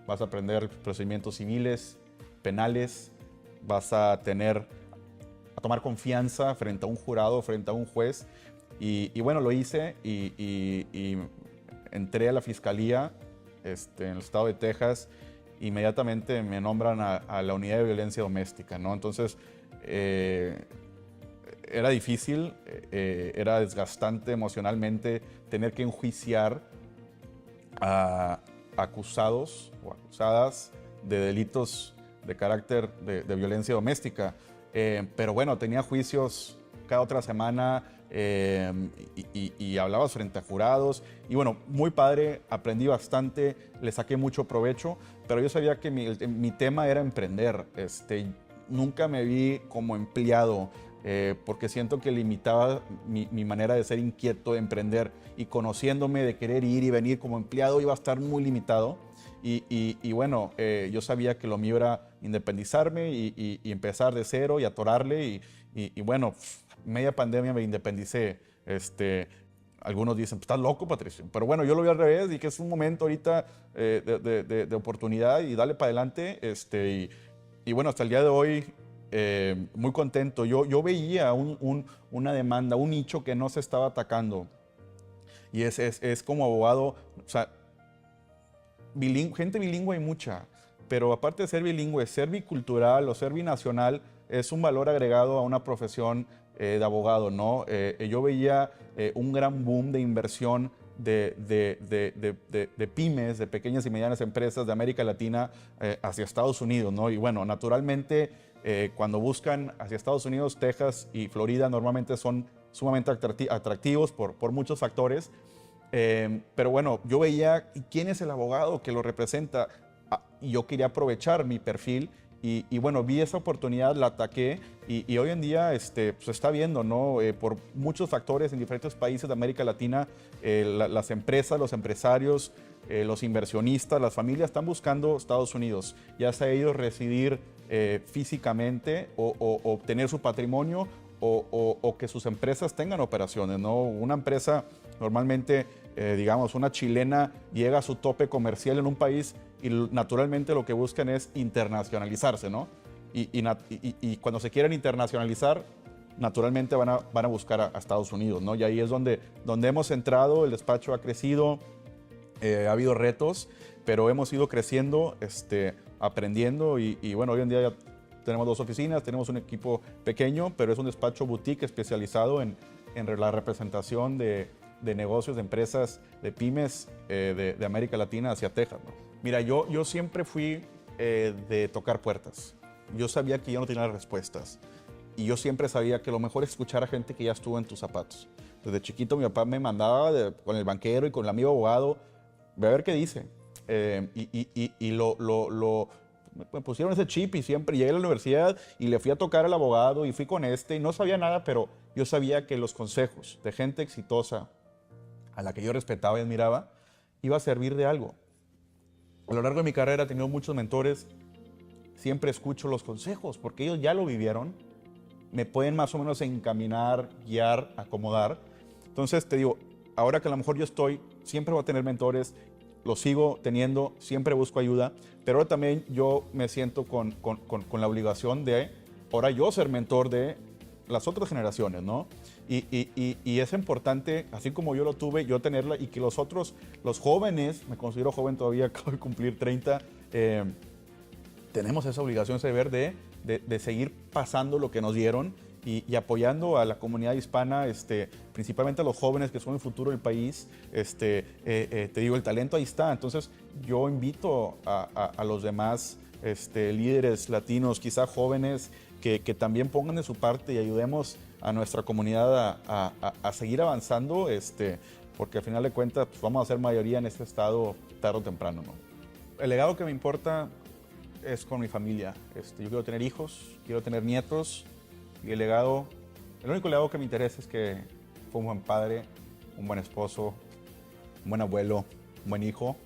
vas a aprender procedimientos civiles, penales, vas a tomar confianza frente a un jurado, frente a un juez. Y bueno, lo hice y entré a la fiscalía en el estado de Texas. Inmediatamente me nombran a la unidad de violencia doméstica, ¿no? Entonces, era difícil, era desgastante emocionalmente tener que enjuiciar a acusados o acusadas de delitos de carácter de violencia doméstica. Pero bueno, tenía juicios cada otra semana y hablabas frente a jurados. Y bueno, muy padre, aprendí bastante, le saqué mucho provecho, pero yo sabía que mi tema era emprender. Nunca me vi como empleado, porque siento que limitaba mi manera de ser inquieto, de emprender, y conociéndome, de querer ir y venir como empleado, iba a estar muy limitado. Y bueno, yo sabía que lo mío era independizarme y empezar de cero y atorarle. Y bueno, media pandemia me independicé. Algunos dicen, pues, estás loco, Patricio. Pero bueno, yo lo vi al revés, y que es un momento ahorita de oportunidad, y dale para adelante. Y bueno, hasta el día de hoy, muy contento. Yo veía una demanda, un nicho que no se estaba atacando. Y es como abogado, o sea, gente bilingüe hay mucha, pero aparte de ser bilingüe, ser bicultural o ser binacional es un valor agregado a una profesión de abogado, ¿no? Yo veía un gran boom de inversión de pymes, de pequeñas y medianas empresas de América Latina hacia Estados Unidos, ¿no? Y bueno, naturalmente, cuando buscan hacia Estados Unidos, Texas y Florida normalmente son sumamente atractivos por muchos factores. Pero bueno, yo veía quién es el abogado que lo representa, y yo quería aprovechar mi perfil. Y bueno, vi esa oportunidad, la ataqué, y hoy en día se está viendo, ¿no? Por muchos factores en diferentes países de América Latina, las empresas, los empresarios, los inversionistas, las familias están buscando Estados Unidos, ya sea ellos residir físicamente o obtener su patrimonio, o que sus empresas tengan operaciones, ¿no? Una empresa normalmente, digamos, una chilena llega a su tope comercial en un país y naturalmente lo que buscan es internacionalizarse, ¿no? Y cuando se quieren internacionalizar, naturalmente van a buscar a Estados Unidos, ¿no? Y ahí es donde hemos entrado, el despacho ha crecido, ha habido retos, pero hemos ido creciendo, aprendiendo, y bueno, hoy en día ya tenemos 2 oficinas, tenemos un equipo pequeño, pero es un despacho boutique especializado en la representación de negocios, de empresas, de pymes de América Latina hacia Texas, ¿no? Mira, yo siempre fui de tocar puertas. Yo sabía que yo no tenía las respuestas. Y yo siempre sabía que lo mejor es escuchar a gente que ya estuvo en tus zapatos. Desde chiquito mi papá me mandaba con el banquero y con el amigo abogado, ve a ver qué dice. Me pusieron ese chip, y siempre llegué a la universidad y le fui a tocar al abogado y fui con y no sabía nada, pero yo sabía que los consejos de gente exitosa a la que yo respetaba y admiraba iba a servir de algo. A lo largo de mi carrera he tenido muchos mentores, siempre escucho los consejos porque ellos ya lo vivieron, me pueden más o menos encaminar, guiar, acomodar. Entonces te digo, ahora que a lo mejor yo siempre voy a tener mentores, los sigo teniendo, siempre busco ayuda, pero ahora también yo me siento con la obligación de ahora yo ser mentor de las otras generaciones, ¿no? Y es importante, así como yo lo tuve, yo tenerla, y que los otros, los jóvenes, me considero joven todavía, acabo de cumplir 30, tenemos esa obligación, ese deber de seguir pasando lo que nos dieron y apoyando a la comunidad hispana, principalmente a los jóvenes que son el futuro del país. Te digo, el talento ahí está. Entonces yo invito a los demás líderes latinos, quizá jóvenes, que también pongan de su parte y ayudemos a nuestra comunidad a seguir avanzando, porque al final de cuentas pues, vamos a ser mayoría en este estado tarde o temprano, ¿no? El legado que me importa es con mi familia. Yo quiero tener hijos, quiero tener nietos, y el único legado que me interesa es que fue un buen padre, un buen esposo, un buen abuelo, un buen hijo.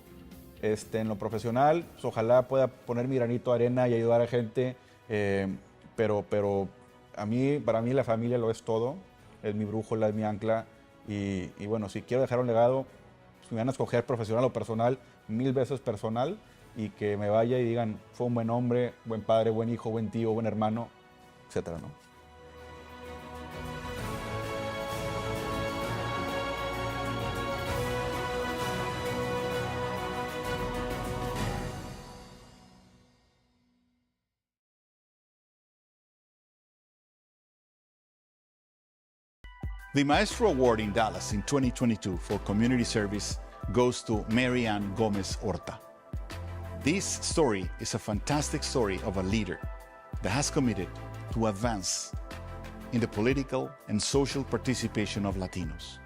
En lo profesional, pues, ojalá pueda poner mi granito de arena y ayudar a gente, pero para mí la familia lo es todo, es mi brújula, es mi ancla, y bueno, si quiero dejar un legado, si me van a escoger profesional o personal, 1000 veces personal, y que me vaya y digan, fue un buen hombre, buen padre, buen hijo, buen tío, buen hermano, etcétera, ¿no? The Maestro Award in Dallas in 2022 for community service goes to Mary Ann Gomez Horta. This story is a fantastic story of a leader that has committed to advance in the political and social participation of Latinos.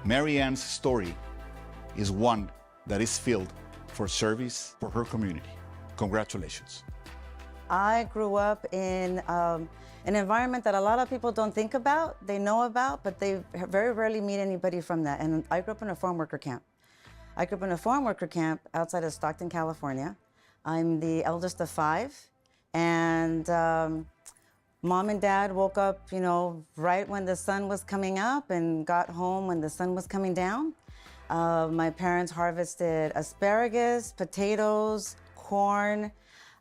Mary Ann's story is one that is filled for service for her community. Congratulations. I grew up in an environment that a lot of people don't think about, they know about, but they very rarely meet anybody from that. And I grew up in a farm worker camp. I grew up in a farm worker camp outside of Stockton, California. I'm the eldest of 5. And mom and dad woke up, right when the sun was coming up and got home when the sun was coming down. My parents harvested asparagus, potatoes, corn,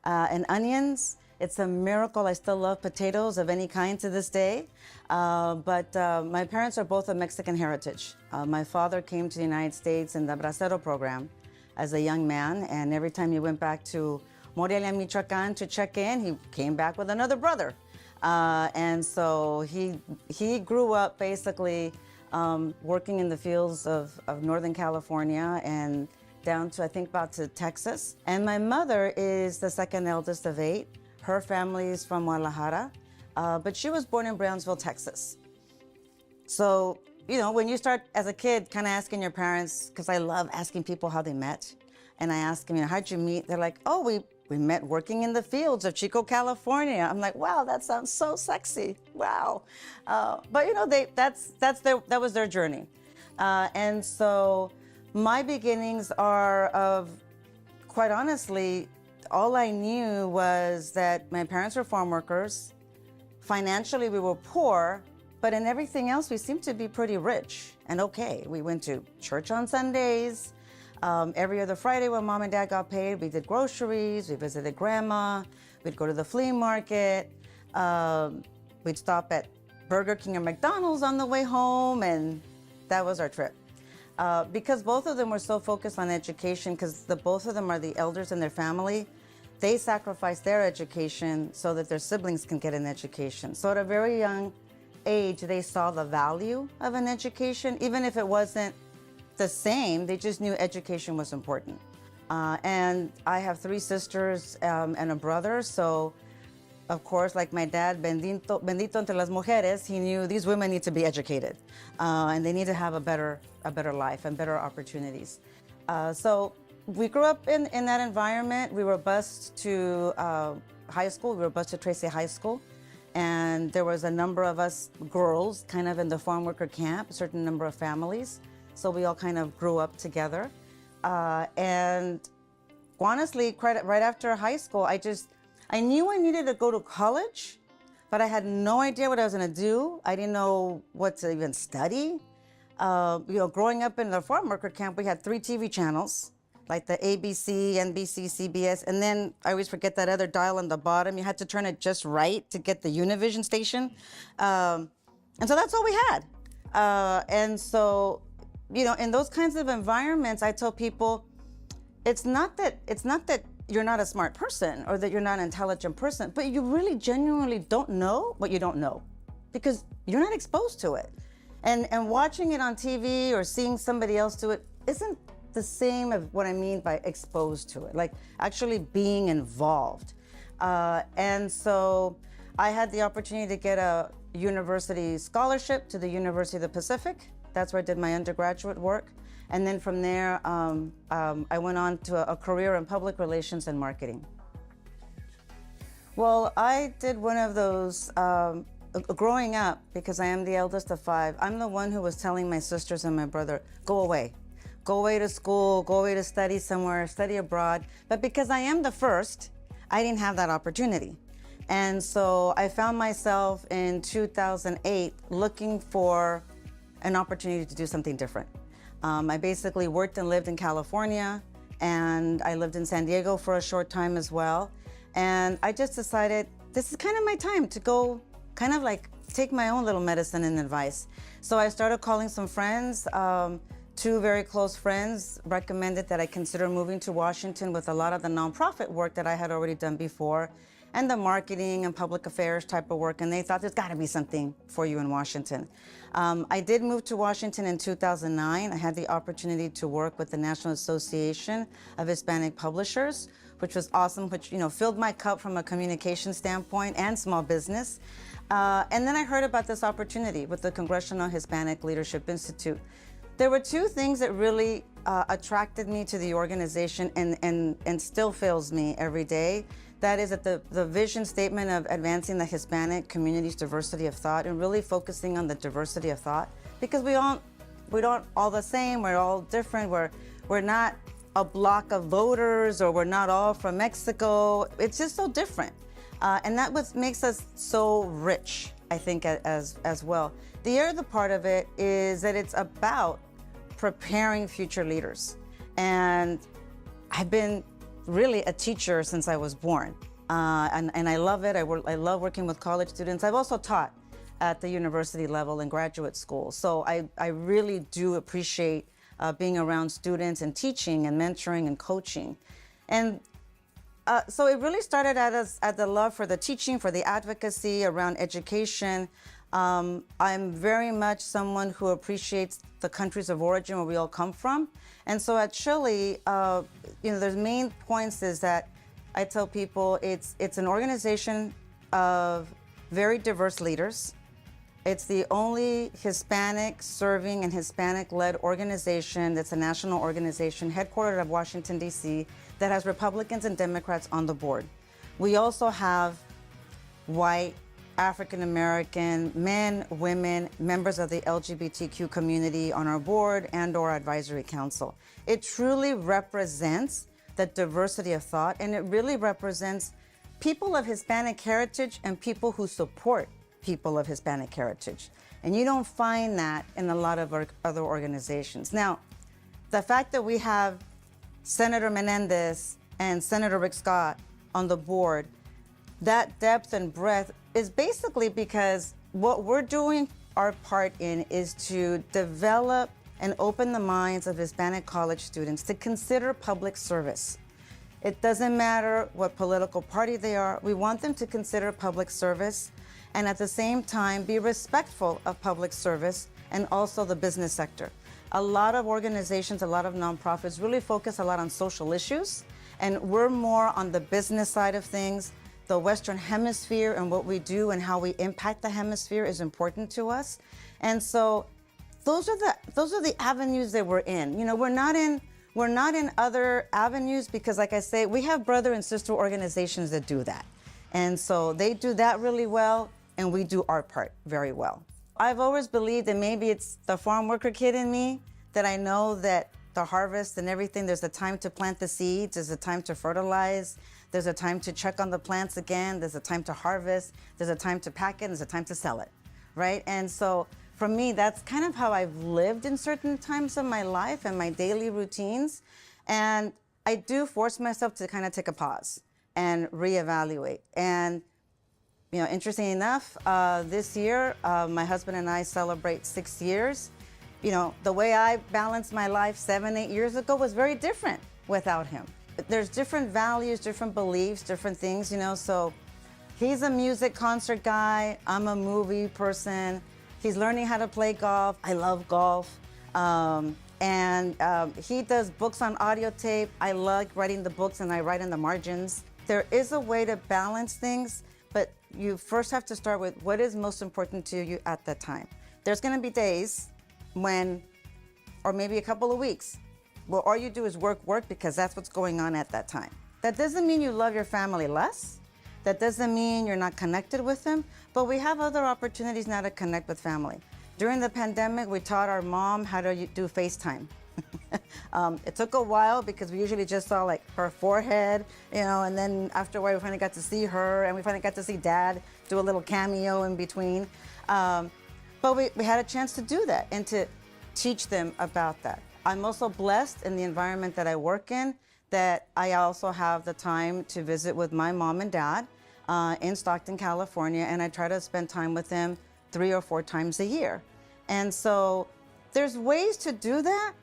and onions. It's a miracle. I still love potatoes of any kind to this day. But my parents are both of Mexican heritage. My father came to the United States in the Bracero program as a young man, and every time he went back to Morelia, Michoacan to check in, he came back with another brother. And so he grew up basically working in the fields of Northern California and down to, I think, about to Texas. And my mother is the second eldest of 8. Her family is from Guadalajara, but she was born in Brownsville, Texas. So, when you start as a kid kind of asking your parents, because I love asking people how they met, and I ask them, how'd you meet? They're like, oh, we met working in the fields of Chico, California. I'm like, wow, that sounds so sexy. Wow. But that was their journey. And so my beginnings are of, quite honestly, all I knew was that my parents were farm workers. Financially, we were poor, but in everything else, we seemed to be pretty rich and okay. We went to church on Sundays. Every other Friday when mom and dad got paid, we did groceries, we visited grandma, we'd go to the flea market, we'd stop at Burger King or McDonald's on the way home, and that was our trip. Because both of them were so focused on education, because both of them are the elders in their family, they sacrificed their education so that their siblings can get an education. So at a very young age, they saw the value of an education, even if it wasn't the same, they just knew education was important. And I have 3 sisters and a brother, so of course, like my dad, bendito entre las mujeres, he knew these women need to be educated and they need to have a better life and better opportunities. So we grew up in that environment. We were bused to high school. We were bused to Tracy High School. And there was a number of us girls kind of in the farm worker camp, a certain number of families. So we all kind of grew up together. And honestly, right after high school, I knew I needed to go to college, but I had no idea what I was gonna do. I didn't know what to even study. Growing up in the farm worker camp, we had 3 TV channels, like the ABC, NBC, CBS, and then I always forget that other dial on the bottom. You had to turn it just right to get the Univision station. And so that's all we had. And so, in those kinds of environments, I tell people, it's not that you're not a smart person or that you're not an intelligent person, but you really genuinely don't know what you don't know because you're not exposed to it. And watching it on TV or seeing somebody else do it isn't the same as what I mean by exposed to it, like actually being involved. And so I had the opportunity to get a university scholarship to the University of the Pacific. That's where I did my undergraduate work. And then from there, I went on to a career in public relations and marketing. Well, I did one of those, growing up, because I am the eldest of 5, I'm the one who was telling my sisters and my brother, go away. Go away to school, go away to study somewhere, study abroad. But because I am the first, I didn't have that opportunity. And so I found myself in 2008 looking for an opportunity to do something different. I basically worked and lived in California, and I lived in San Diego for a short time as well. And I just decided this is kind of my time to go kind of like take my own little medicine and advice. So I started calling some friends. 2 very close friends recommended that I consider moving to Washington with a lot of the nonprofit work that I had already done before and the marketing and public affairs type of work, and they thought there's got to be something for you in Washington. I did move to Washington in 2009. I had the opportunity to work with the National Association of Hispanic Publishers, which was awesome, which filled my cup from a communication standpoint and small business. And then I heard about this opportunity with the Congressional Hispanic Leadership Institute. There were 2 things that really attracted me to the organization and still fills me every day. That is that the vision statement of advancing the Hispanic community's diversity of thought and really focusing on the diversity of thought, because we don't all the same, we're all different, we're not a block of voters, or we're not all from Mexico. It's just so different. And that what makes us so rich, I think, as well. The other part of it is that it's about preparing future leaders. And I've been really a teacher since I was born. And I love it. I love working with college students. I've also taught at the university level and graduate school. So I really do appreciate being around students and teaching and mentoring and coaching. And so it really started at the love for the teaching, for the advocacy around education. I'm very much someone who appreciates the countries of origin where we all come from. And so at Chile, there's main points is that I tell people it's an organization of very diverse leaders. It's the only Hispanic serving and Hispanic-led organization that's a national organization headquartered at Washington, D.C., that has Republicans and Democrats on the board. We also have white, African-American, men, women, members of the LGBTQ community on our board and or advisory council. It truly represents the diversity of thought, and it really represents people of Hispanic heritage and people who support people of Hispanic heritage. And you don't find that in a lot of other organizations. Now, the fact that we have Senator Menendez and Senator Rick Scott on the board, that depth and breadth is basically because what we're doing our part in is to develop and open the minds of Hispanic college students to consider public service. It doesn't matter what political party they are. We want them to consider public service and at the same time be respectful of public service and also the business sector. A lot of organizations, a lot of nonprofits really focus a lot on social issues, and we're more on the business side of things. The Western Hemisphere and what we do and how we impact the hemisphere is important to us. And so those are the avenues that we're in. We're not in other avenues because, like I say, we have brother and sister organizations that do that. And so they do that really well, and we do our part very well. I've always believed that maybe it's the farm worker kid in me, that I know that the harvest and everything, there's a time to plant the seeds, there's a time to fertilize, there's a time to check on the plants again, there's a time to harvest, there's a time to pack it, and there's a time to sell it, right? And so for me, that's kind of how I've lived in certain times of my life and my daily routines. And I do force myself to kind of take a pause and reevaluate. And interesting enough, this year, my husband and I celebrate 6 years. The way I balanced my life 7, 8 years ago was very different without him. there's different values, different beliefs, different things, you know. So he's a music concert guy. I'm a movie person. He's learning how to play golf. I love golf. He does books on audio tape. I like writing the books and I write in the margins. There is a way to balance things, but you first have to start with what is most important to you at that time. There's gonna be days when, or maybe a couple of weeks, where all you do is work because that's what's going on at that time. That doesn't mean you love your family less. That doesn't mean you're not connected with them, but we have other opportunities now to connect with family. During the pandemic, we taught our mom how to do FaceTime. It took a while because we usually just saw like her forehead, you know, and then after a while we finally got to see her and we finally got to see Dad do a little cameo in between. But we had a chance to do that and to teach them about that. I'm also blessed in the environment that I work in that I also have the time to visit with my mom and dad in Stockton, California, and I try to spend time with them 3 or 4 times a year. And so there's ways to do that,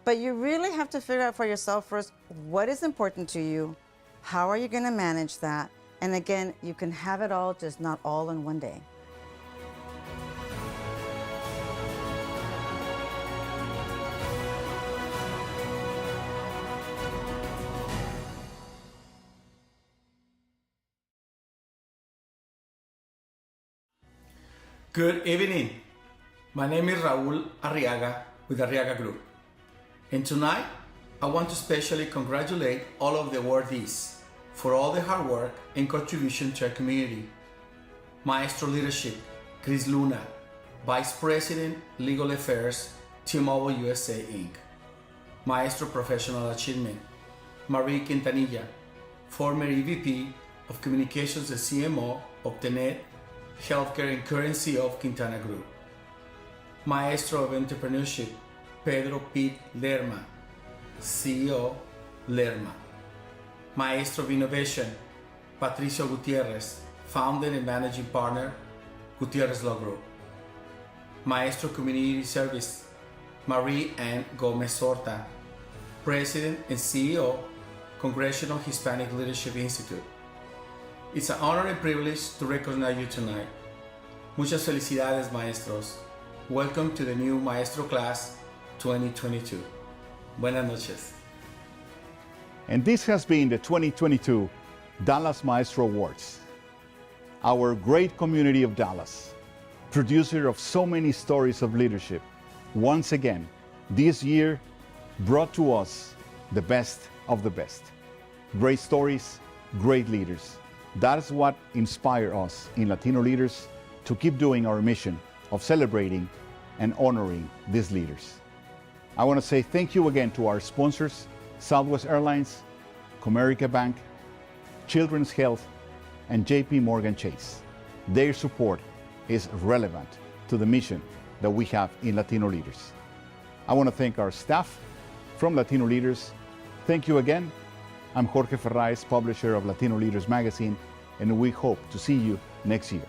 but you really have to figure out for yourself first, what is important to you? How are you gonna manage that? And again, you can have it all, just not all in one day. Good evening. My name is Raul Arriaga with Arriaga Group. And tonight, I want to specially congratulate all of the awardees for all the hard work and contribution to our community. Maestro Leadership, Chris Luna, Vice President, Legal Affairs, T-Mobile USA, Inc. Maestro Professional Achievement, Marie Quintanilla, former EVP of Communications and CMO of Tenet Healthcare and current CEO of Quintana Group. Maestro of Entrepreneurship, Pedro Pete Lerma, CEO, Lerma. Maestro of Innovation, Patricio Gutierrez, Founder and Managing Partner, Gutierrez Law Group. Maestro Community Service, Marie Ann Gomez Horta, President and CEO, Congressional Hispanic Leadership Institute. It's an honor and privilege to recognize you tonight. Muchas felicidades, maestros. Welcome to the new Maestro Class 2022. Buenas noches. And this has been the 2022 Dallas Maestro Awards. Our great community of Dallas, producer of so many stories of leadership, once again, this year brought to us the best of the best. Great stories, great leaders. That is what inspires us in Latino Leaders to keep doing our mission of celebrating and honoring these leaders. I want to say thank you again to our sponsors, Southwest Airlines, Comerica Bank, Children's Health, and JP Morgan Chase. Their support is relevant to the mission that we have in Latino Leaders. I want to thank our staff from Latino Leaders. Thank you again. I'm Jorge Ferraiz, publisher of Latino Leaders magazine, and we hope to see you next year.